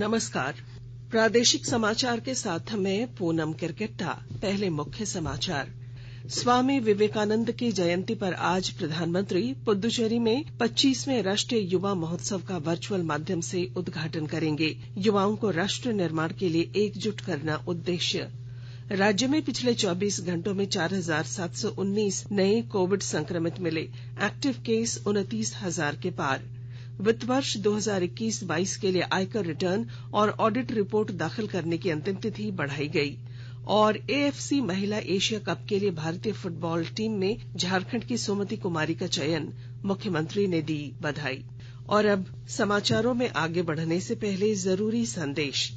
नमस्कार। प्रादेशिक समाचार के साथ मैं पूनम किरकिट्टा। पहले मुख्य समाचार। स्वामी विवेकानंद की जयंती पर आज प्रधानमंत्री पुद्दुचेरी में 25वें राष्ट्रीय युवा महोत्सव का वर्चुअल माध्यम से उद्घाटन करेंगे। युवाओं को राष्ट्र निर्माण के लिए एकजुट करना उद्देश्य। राज्य में पिछले 24 घंटों में 4,719 नए कोविड संक्रमित मिले। एक्टिव केस 29,000 के पार। वित्त वर्ष 2021-22 के लिए आयकर रिटर्न और ऑडिट रिपोर्ट दाखिल करने की अंतिम तिथि बढ़ाई गई। और एएफसी महिला एशिया कप के लिए भारतीय फुटबॉल टीम में झारखंड की सुमति कुमारी का चयन। मुख्यमंत्री ने दी बधाई। और अब समाचारों में आगे बढ़ने से पहले जरूरी संदेश।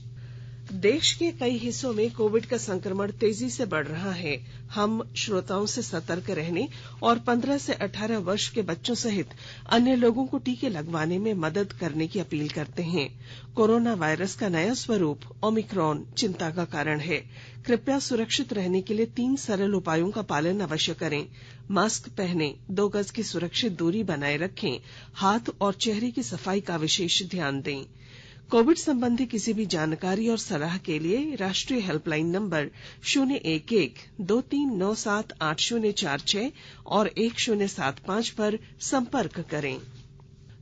देश के कई हिस्सों में कोविड का संक्रमण तेजी से बढ़ रहा है। हम श्रोताओं से सतर्क रहने और 15 से 18 वर्ष के बच्चों सहित अन्य लोगों को टीके लगवाने में मदद करने की अपील करते हैं। कोरोना वायरस का नया स्वरूप ओमिक्रॉन चिंता का कारण है। कृपया सुरक्षित रहने के लिए 3 सरल उपायों का पालन अवश्य करें। मास्क पहनें, 2 गज की सुरक्षित दूरी बनाए रखें, हाथ और चेहरे की सफाई का विशेष ध्यान दें। कोविड संबंधी किसी भी जानकारी और सलाह के लिए राष्ट्रीय हेल्पलाइन नंबर 011-2397-8046 और 1075 पर संपर्क करें।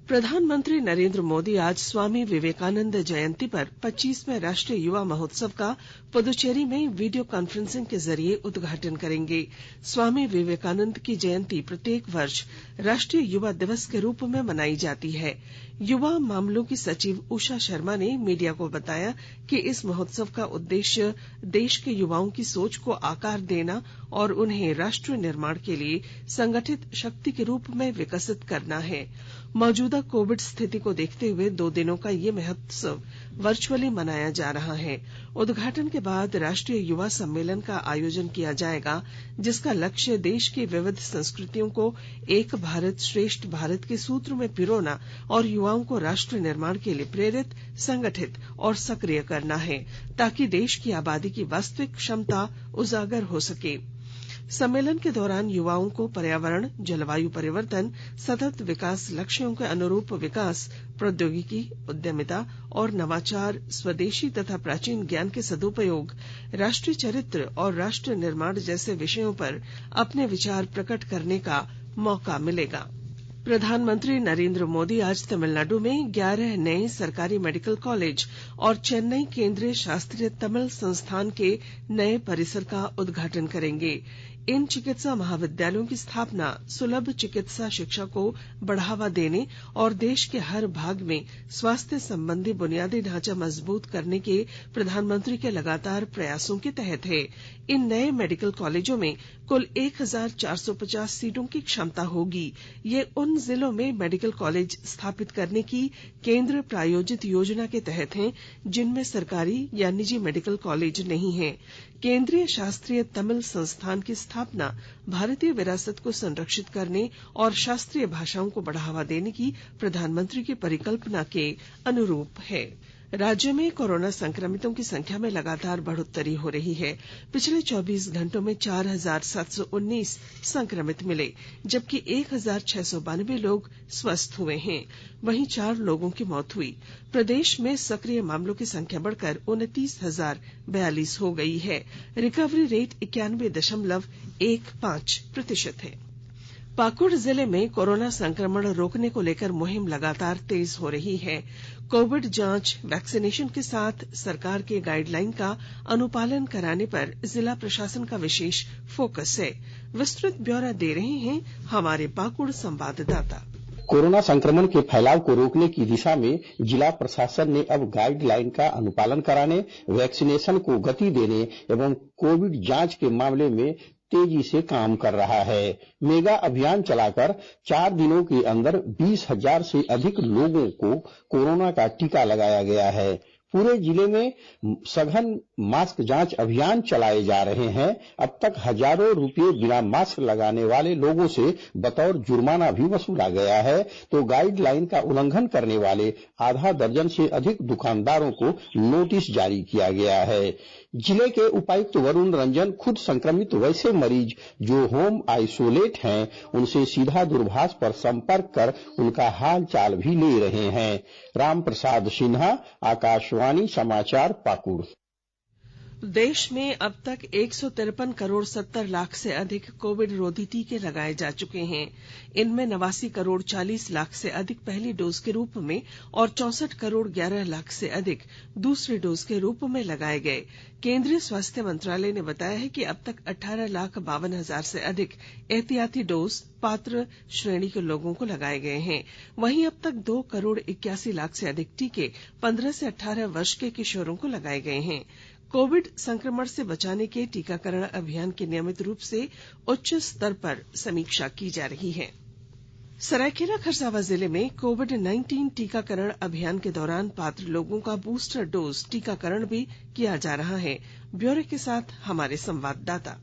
प्रधानमंत्री नरेंद्र मोदी आज स्वामी विवेकानंद जयंती पर 25वें राष्ट्रीय युवा महोत्सव का पुदुचेरी में वीडियो कॉन्फ्रेंसिंग के जरिए उद्घाटन करेंगे। स्वामी विवेकानंद की जयंती प्रत्येक वर्ष राष्ट्रीय युवा दिवस के रूप में मनाई जाती है। युवा मामलों की सचिव उषा शर्मा ने मीडिया को बताया कि इस महोत्सव का उद्देश्य देश के युवाओं की सोच को आकार देना और उन्हें राष्ट्र निर्माण के लिए संगठित शक्ति के रूप में विकसित करना है। मौजूदा कोविड स्थिति को देखते हुए 2 दिनों का ये महोत्सव वर्चुअली मनाया जा रहा है। उद्घाटन के बाद राष्ट्रीय युवा सम्मेलन का आयोजन किया जाएगा, जिसका लक्ष्य देश की विविध संस्कृतियों को एक भारत श्रेष्ठ भारत के सूत्र में पिरोना और युवाओं को राष्ट्र निर्माण के लिए प्रेरित, संगठित और सक्रिय करना है, ताकि देश की आबादी की वास्तविक क्षमता उजागर हो सके। सम्मेलन के दौरान युवाओं को पर्यावरण, जलवायु परिवर्तन, सतत विकास लक्ष्यों के अनुरूप विकास, प्रौद्योगिकी, उद्यमिता और नवाचार, स्वदेशी तथा प्राचीन ज्ञान के सदुपयोग, राष्ट्रीय चरित्र और राष्ट्र निर्माण जैसे विषयों पर अपने विचार प्रकट करने का मौका मिलेगा। प्रधानमंत्री नरेंद्र मोदी आज तमिलनाडु में 11 नए सरकारी मेडिकल कॉलेज और चेन्नई केंद्रीय शास्त्रीय तमिल संस्थान के नए परिसर का उद्घाटन करेंगे। इन चिकित्सा महाविद्यालयों की स्थापना सुलभ चिकित्सा शिक्षा को बढ़ावा देने और देश के हर भाग में स्वास्थ्य संबंधी बुनियादी ढांचा मजबूत करने के प्रधानमंत्री के लगातार प्रयासों के तहत है। इन नए मेडिकल कॉलेजों में कुल 1,450 सीटों की क्षमता होगी। ये उन जिलों में मेडिकल कॉलेज स्थापित करने की केंद्र प्रायोजित योजना के तहत हैं, जिनमें सरकारी या निजी मेडिकल कॉलेज नहीं है। केंद्रीय शास्त्रीय तमिल संस्थान की स्थापना भारतीय विरासत को संरक्षित करने और शास्त्रीय भाषाओं को बढ़ावा देने की प्रधानमंत्री की परिकल्पना के अनुरूप है। राज्य में कोरोना संक्रमितों की संख्या में लगातार बढ़ोत्तरी हो रही है। पिछले 24 घंटों में 4,719 संक्रमित मिले, जबकि 1,692 लोग स्वस्थ हुए हैं। वहीं 4 लोगों की मौत हुई। प्रदेश में सक्रिय मामलों की संख्या बढ़कर 29,042 हो गई है। रिकवरी रेट 91.15% है। पाकुड़ जिले में कोरोना संक्रमण रोकने को लेकर मुहिम लगातार तेज हो रही है। कोविड जांच, वैक्सीनेशन के साथ सरकार के गाइडलाइन का अनुपालन कराने पर जिला प्रशासन का विशेष फोकस है। विस्तृत ब्यौरा दे रहे हैं हमारे पाकुड़ संवाददाता। कोरोना संक्रमण के फैलाव को रोकने की दिशा में जिला प्रशासन ने अब गाइडलाइन का अनुपालन कराने, वैक्सीनेशन को गति देने एवं कोविड जांच के मामले में तेजी से काम कर रहा है। मेगा अभियान चलाकर 4 दिनों के अंदर 20,000 से अधिक लोगों को कोरोना का टीका लगाया गया है। पूरे जिले में सघन मास्क जांच अभियान चलाए जा रहे हैं। अब तक हजारों रुपये बिना मास्क लगाने वाले लोगों से बतौर जुर्माना भी वसूला गया है, तो गाइडलाइन का उल्लंघन करने वाले आधा दर्जन से अधिक दुकानदारों को नोटिस जारी किया गया है। जिले के उपायुक्त वरुण रंजन खुद संक्रमित वैसे मरीज जो होम आइसोलेट हैं, उनसे सीधा दूरभाष पर संपर्क कर उनका हाल चाल भी ले रहे हैं। राम प्रसाद सिन्हा, आकाशवाणी आकाशवाणी समाचार पाकुड़। देश में अब तक 153 करोड़ 70 लाख से अधिक कोविड रोधी टीके लगाए जा चुके हैं। इनमें 89 करोड़ 40 लाख से अधिक पहली डोज के रूप में और 64 करोड़ 11 लाख से अधिक दूसरी डोज के रूप में लगाए गए। केंद्रीय स्वास्थ्य मंत्रालय ने बताया है कि अब तक 18,52,000 से अधिक एहतियाती डोज पात्र श्रेणी के लोगों को लगाए गए हैं। वहीं अब तक 2 करोड़ 81 लाख से अधिक टीके 15 से 18 वर्ष के किशोरों को लगाए गए हैं। कोविड संक्रमण से बचाने के टीकाकरण अभियान की नियमित रूप से उच्च स्तर पर समीक्षा की जा रही है। सरायकेला खरसावां जिले में कोविड-19 टीकाकरण अभियान के दौरान पात्र लोगों का बूस्टर डोज टीकाकरण भी किया जा रहा है। ब्यौरे के साथ हमारे संवाददाता।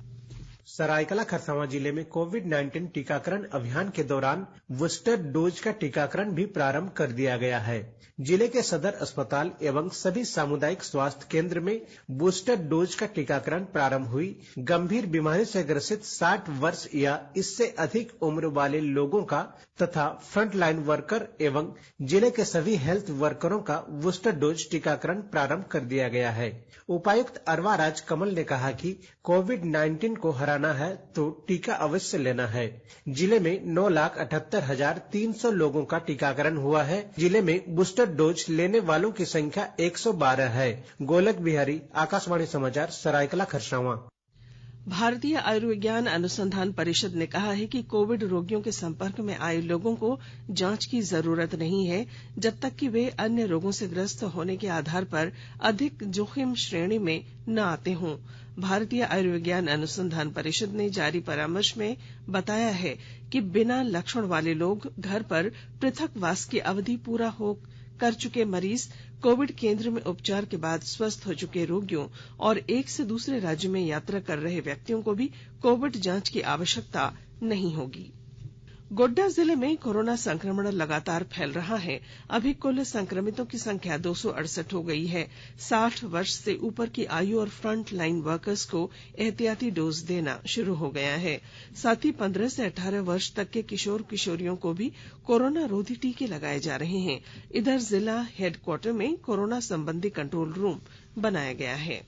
सरायकेला खरसावां जिले में कोविड-19 टीकाकरण अभियान के दौरान बूस्टर डोज का टीकाकरण भी प्रारंभ कर दिया गया है। जिले के सदर अस्पताल एवं सभी सामुदायिक स्वास्थ्य केंद्र में बूस्टर डोज का टीकाकरण प्रारंभ हुई। गंभीर बीमारी से ग्रसित 60 वर्ष या इससे अधिक उम्र वाले लोगों का तथा फ्रंटलाइन वर्कर एवं जिले के सभी हेल्थ वर्करों का बूस्टर डोज टीकाकरण प्रारंभ कर दिया गया है। उपायुक्त अरवा राज कमल ने कहा कि कोविड-19 को हराना है तो टीका अवश्य लेना है। जिले में 9,78,300 लोगों का टीकाकरण हुआ है। जिले में बूस्टर डोज लेने वालों की संख्या 112 है। गोलक बिहारी, आकाशवाणी समाचार, सरायकेला खरसावां। भारतीय आयुर्विज्ञान अनुसंधान परिषद ने कहा है कि कोविड रोगियों के संपर्क में आए लोगों को जांच की जरूरत नहीं है जब तक कि वे अन्य रोगों से ग्रस्त होने के आधार पर अधिक जोखिम श्रेणी में न आते हों। भारतीय आयुर्विज्ञान अनुसंधान परिषद ने जारी परामर्श में बताया है कि बिना लक्षण वाले लोग घर पर पृथकवास की अवधि पूरा कर चुके मरीज, कोविड केंद्र में उपचार के बाद स्वस्थ हो चुके रोगियों और एक से दूसरे राज्य में यात्रा कर रहे व्यक्तियों को भी कोविड जांच की आवश्यकता नहीं होगी। गोड्डा जिले में कोरोना संक्रमण लगातार फैल रहा है। अभी कुल संक्रमितों की संख्या 268 हो गई है। 60 वर्ष से ऊपर की आयु और फ्रंट लाइन वर्कर्स को एहतियाती डोज देना शुरू हो गया है। साथ ही 15 से 18 वर्ष तक के किशोर किशोरियों को भी कोरोना रोधी टीके लगाए जा रहे हैं। इधर जिला हेडक्वार्टर में कोरोना संबंधी कंट्रोल रूम बनाया गया है।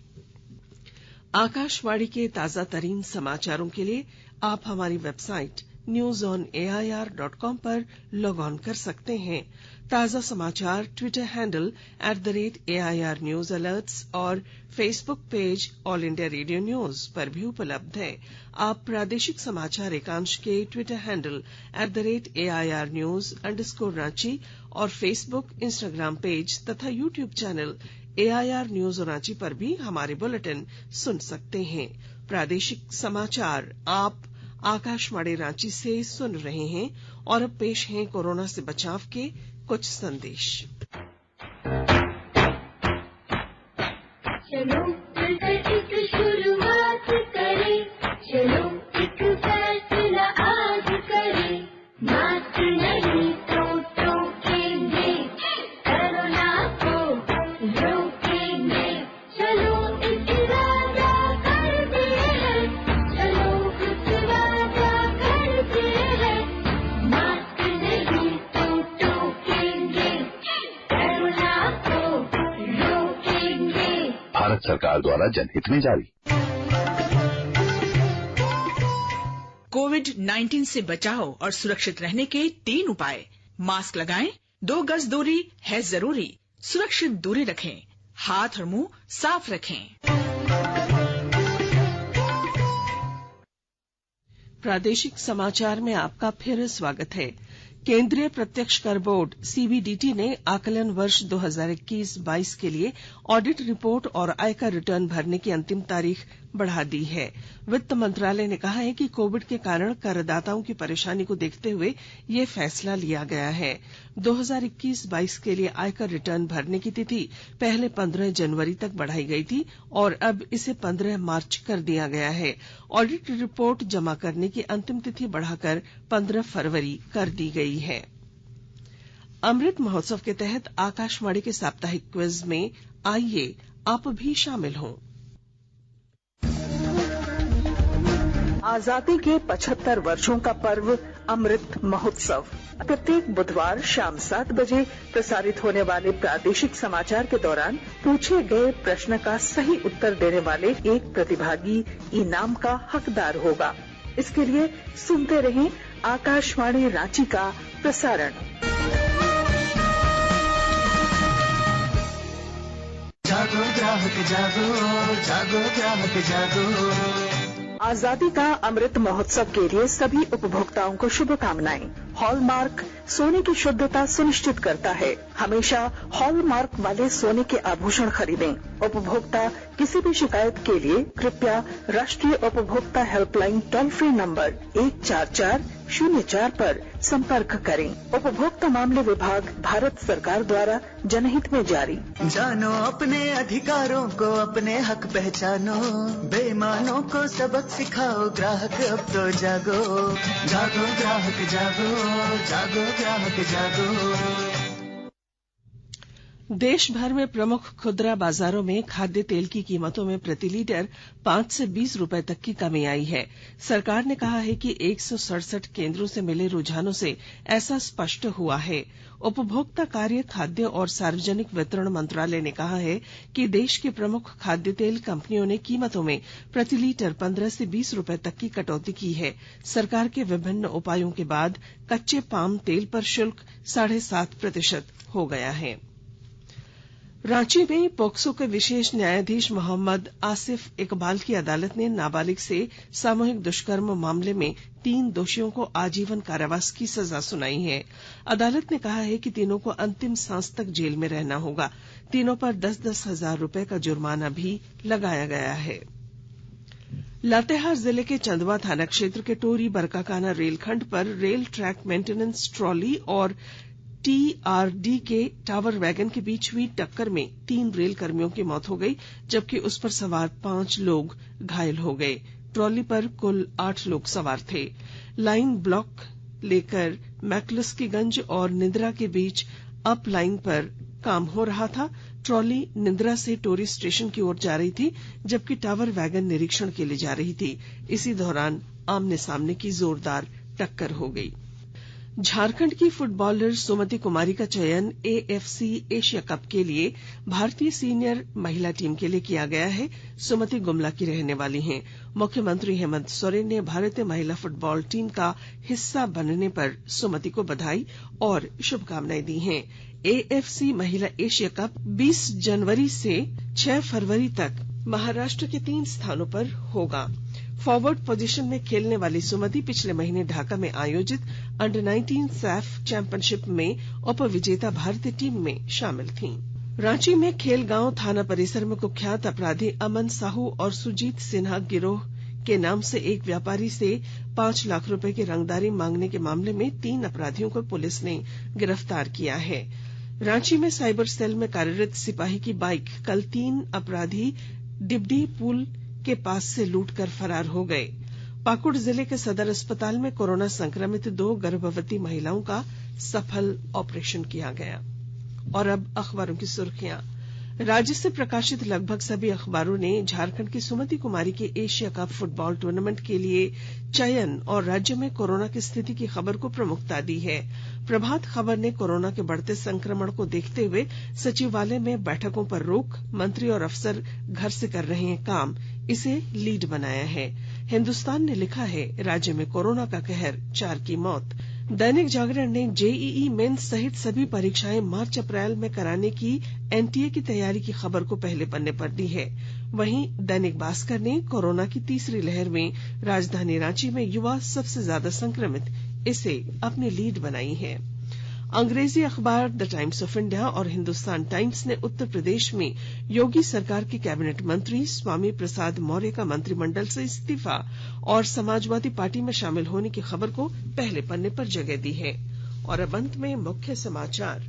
आकाशवाणी के ताजा तरीन समाचारों के लिए आप हमारी वेबसाइट newsonair.com पर लॉग ऑन कर सकते हैं। ताजा समाचार Twitter handle @AIR News Alerts और Facebook page all India radio news पर भी उपलब्ध है। आप प्रादेशिक समाचार एकांश के ट्विटर हैंडल @AIR News_Ranchi और फेसबुक, इंस्टाग्राम पेज तथा YouTube channel AIR News Ranchi पर भी हमारे बुलेटिन सुन सकते हैं। प्रादेशिक समाचार आप आकाशवाणी रांची से सुन रहे हैं और अब पेश हैं कोरोना से बचाव के कुछ संदेश। चलो मिलकर एक शुरुआत करें, चलो एक फैसला आज करें, मास्क नहीं तो टोकेंगे, कोरोना को रोकेंगे, चलो एक वादा करते हैं, चलो एक वादा करते हैं, मास्क नहीं तो टोकेंगे, कोरोना को रोकेंगे। भारत सरकार द्वारा जनहित में जारी। कोविड-19 से बचाव और सुरक्षित रहने के 3 उपाय। मास्क लगाएं, 2 गज दूरी है जरूरी, सुरक्षित दूरी रखें, हाथ और मुंह साफ रखें। प्रादेशिक समाचार में आपका फिर स्वागत है। केंद्रीय प्रत्यक्ष कर बोर्ड CBDT ने आकलन वर्ष 2021-22 के लिए ऑडिट रिपोर्ट और आयकर रिटर्न भरने की अंतिम तारीख बढ़ा दी है। वित्त मंत्रालय ने कहा है कि कोविड के कारण करदाताओं की परेशानी को देखते हुए यह फैसला लिया गया है। 2021-22 के लिए आयकर रिटर्न भरने की तिथि पहले 15 जनवरी तक बढ़ाई गई थी और अब इसे 15 मार्च कर दिया गया है। ऑडिट रिपोर्ट जमा करने की अंतिम तिथि बढ़ाकर 15 फरवरी कर दी गई है। अमृत महोत्सव के तहत आकाशवाणी के साप्ताहिक क्विज में आइए आप भी शामिल हों। आजादी के 75 वर्षों का पर्व अमृत महोत्सव। प्रत्येक बुधवार शाम 7 बजे प्रसारित होने वाले प्रादेशिक समाचार के दौरान पूछे गए प्रश्न का सही उत्तर देने वाले एक प्रतिभागी इनाम का हकदार होगा। इसके लिए सुनते रहें आकाशवाणी रांची का प्रसारण। जागो ग्राहक जागो, जागो ग्राहक जागो। आजादी का अमृत महोत्सव के लिए सभी उपभोक्ताओं को शुभकामनाएं। हॉलमार्क सोने की शुद्धता सुनिश्चित करता है। हमेशा हॉलमार्क वाले सोने के आभूषण खरीदें। उपभोक्ता किसी भी शिकायत के लिए कृपया राष्ट्रीय उपभोक्ता हेल्पलाइन टोल फ्री नंबर 14404 पर संपर्क करें। उपभोक्ता मामले विभाग, भारत सरकार द्वारा जनहित में जारी। जानो अपने अधिकारों को, अपने हक पहचानो, बेईमानों को सबक सिखाओ, ग्राहक अब तो जागो। जागो ग्राहक जागो, जागो ग्राहक जागो। देश भर में प्रमुख खुदरा बाजारों में खाद्य तेल की कीमतों में प्रति लीटर 5 से 20 रुपए तक की कमी आई है। सरकार ने कहा है कि 167 केंद्रों से मिले रुझानों से ऐसा स्पष्ट हुआ है। उपभोक्ता कार्य, खाद्य और सार्वजनिक वितरण मंत्रालय ने कहा है कि देश की प्रमुख खाद्य तेल कंपनियों ने कीमतों में प्रति लीटर 15 से 20 रुपए तक की कटौती की है। सरकार के विभिन्न उपायों के बाद कच्चे पाम तेल पर शुल्क 7.5% हो गया है। रांची में पोक्सो के विशेष न्यायाधीश मोहम्मद आसिफ इकबाल की अदालत ने नाबालिग से सामूहिक दुष्कर्म मामले में 3 दोषियों को आजीवन कारावास की सजा सुनाई है। अदालत ने कहा है कि तीनों को अंतिम सांस तक जेल में रहना होगा। तीनों पर 10-10 हजार रुपए का जुर्माना भी लगाया गया है। लातेहार जिले के चंदवा थाना क्षेत्र के टोरी बरकाकाना रेलखंड पर रेल ट्रैक मेंटेनेंस ट्रॉली और टीआरडी के टावर वैगन के बीच हुई टक्कर में 3 रेल कर्मियों की मौत हो गई, जबकि उस पर सवार 5 लोग घायल हो गए। ट्रॉली पर कुल 8 लोग सवार थे। लाइन ब्लॉक लेकर मैकलस्कीगंज और निंद्रा के बीच अप लाइन पर काम हो रहा था। ट्रॉली निंद्रा से टोरी स्टेशन की ओर जा रही थी, जबकि टावर वैगन निरीक्षण के लिए जा रही थी। इसी दौरान आमने सामने की जोरदार टक्कर हो गई। झारखंड की फुटबॉलर सुमति कुमारी का चयन एएफसी एशिया कप के लिए भारतीय सीनियर महिला टीम के लिए किया गया है। सुमति गुमला की रहने वाली हैं। मुख्यमंत्री हेमंत सोरेन ने भारतीय महिला फुटबॉल टीम का हिस्सा बनने पर सुमति को बधाई और शुभकामनाएं दी हैं। एएफसी महिला एशिया कप 20 जनवरी से 6 फरवरी तक महाराष्ट्र के 3 स्थानों पर होगा। फॉरवर्ड पोजीशन में खेलने वाली सुमति पिछले महीने ढाका में आयोजित अंडर 19 सैफ चैंपियनशिप में उप विजेता भारतीय टीम में शामिल थीं। रांची में खेलगांव थाना परिसर में कुख्यात अपराधी अमन साहू और सुजीत सिन्हा गिरोह के नाम से एक व्यापारी से 5 लाख रुपए की रंगदारी मांगने के मामले में 3 अपराधियों को पुलिस ने गिरफ्तार किया है। रांची में साइबर सेल में कार्यरत सिपाही की बाइक कल 3 अपराधी डिबडी पुल के पास से लूट कर फरार हो गए। पाकुड़ जिले के सदर अस्पताल में कोरोना संक्रमित 2 गर्भवती महिलाओं का सफल ऑपरेशन किया गया। और अब अखबारों की सुर्खियां। राज्य से प्रकाशित लगभग सभी अखबारों ने झारखंड की सुमति कुमारी के एशिया कप फुटबॉल टूर्नामेंट के लिए चयन और राज्य में कोरोना की स्थिति की खबर को प्रमुखता दी है। प्रभात खबर ने कोरोना के बढ़ते संक्रमण को देखते हुए सचिवालय में बैठकों पर रोक, मंत्री और अफसर घर से कर रहे हैं काम, इसे लीड बनाया है। हिंदुस्तान ने लिखा है राज्य में कोरोना का कहर, 4 की मौत। दैनिक जागरण ने जेईई मेंस सहित सभी परीक्षाएं मार्च अप्रैल में कराने की एनटीए की तैयारी की खबर को पहले पन्ने पर दी है। वहीं दैनिक भास्कर ने कोरोना की तीसरी लहर में राजधानी रांची में युवा सबसे ज्यादा संक्रमित, इसे अपनी लीड बनाई है। अंग्रेजी अखबार द टाइम्स ऑफ इंडिया और हिंदुस्तान टाइम्स ने उत्तर प्रदेश में योगी सरकार के कैबिनेट मंत्री स्वामी प्रसाद मौर्य का मंत्रिमंडल से इस्तीफा और समाजवादी पार्टी में शामिल होने की खबर को पहले पन्ने पर जगह दी है। और अब अंत में मुख्य समाचार।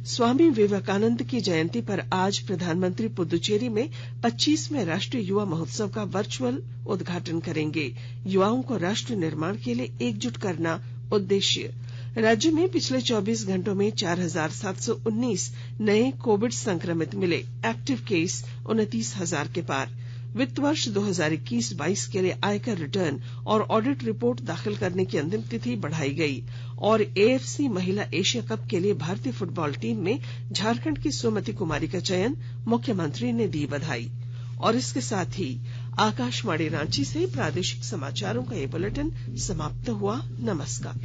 स्वामी विवेकानंद की जयंती पर आज प्रधानमंत्री पुदुचेरी में 25वें राष्ट्रीय युवा महोत्सव का वर्चुअल उद्घाटन करेंगे। युवाओं को राष्ट्र निर्माण के लिए एकजुट करना उद्देश्य। राज्य में पिछले 24 घंटों में 4719 नए कोविड संक्रमित मिले। एक्टिव केस 29,000 के पार। वित्त वर्ष 2021-22 के लिए आयकर रिटर्न और ऑडिट रिपोर्ट दाखिल करने की अंतिम तिथि बढ़ाई गई। और AFC महिला एशिया कप के लिए भारतीय फुटबॉल टीम में झारखंड की सुमति कुमारी का चयन, मुख्यमंत्री ने दी बधाई। और इसके साथ ही आकाशवाणी रांची से प्रादेशिक समाचारों का ये बुलेटिन समाप्त हुआ। नमस्कार।